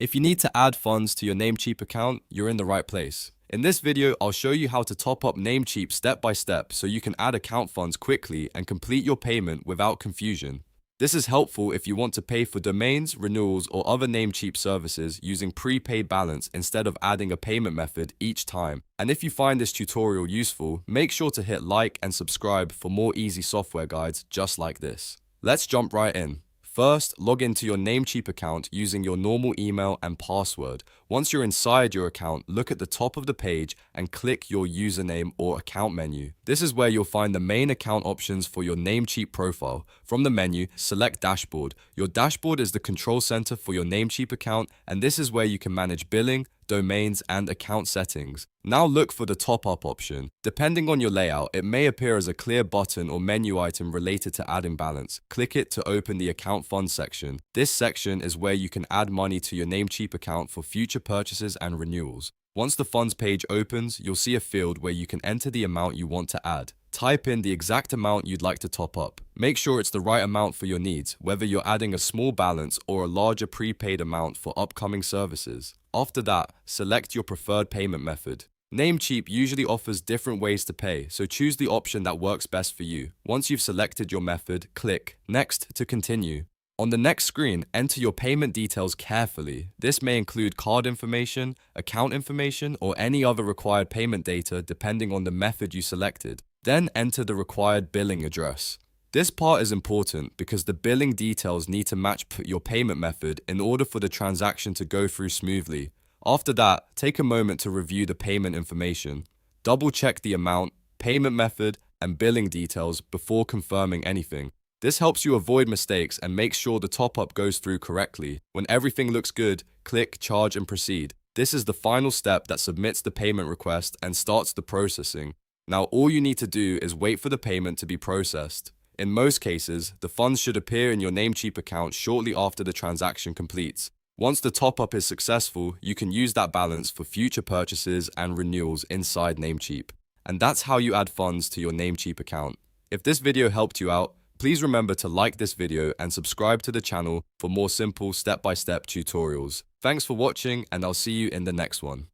If you need to add funds to your Namecheap account, you're in the right place. In this video, I'll show you how to top up Namecheap step by step so you can add account funds quickly and complete your payment without confusion. This is helpful if you want to pay for domains, renewals, or other Namecheap services using prepaid balance instead of adding a payment method each time. And if you find this tutorial useful, make sure to hit like and subscribe for more easy software guides just like this. Let's jump right in. First, log into your Namecheap account using your normal email and password. Once you're inside your account, look at the top of the page and click your username or account menu. This is where you'll find the main account options for your Namecheap profile. From the menu, select Dashboard. Your dashboard is the control center for your Namecheap account, and this is where you can manage billing, domains, and account settings. Now look for the top-up option. Depending on your layout, it may appear as a clear button or menu item related to adding balance. Click it to open the account funds section. This section is where you can add money to your Namecheap account for future purchases and renewals. Once the funds page opens, you'll see a field where you can enter the amount you want to add. Type in the exact amount you'd like to top up. Make sure it's the right amount for your needs, whether you're adding a small balance or a larger prepaid amount for upcoming services. After that, select your preferred payment method. Namecheap usually offers different ways to pay, so choose the option that works best for you. Once you've selected your method, click Next to continue. On the next screen, enter your payment details carefully. This may include card information, account information, or any other required payment data depending on the method you selected. Then enter the required billing address. This part is important because the billing details need to match your payment method in order for the transaction to go through smoothly. After that, take a moment to review the payment information. Double check the amount, payment method, and billing details before confirming anything. This helps you avoid mistakes and makes sure the top-up goes through correctly. When everything looks good, click Charge and Proceed. This is the final step that submits the payment request and starts the processing. Now all you need to do is wait for the payment to be processed. In most cases, the funds should appear in your Namecheap account shortly after the transaction completes. Once the top-up is successful, you can use that balance for future purchases and renewals inside Namecheap. And that's how you add funds to your Namecheap account. If this video helped you out, please remember to like this video and subscribe to the channel for more simple step-by-step tutorials. Thanks for watching, and I'll see you in the next one.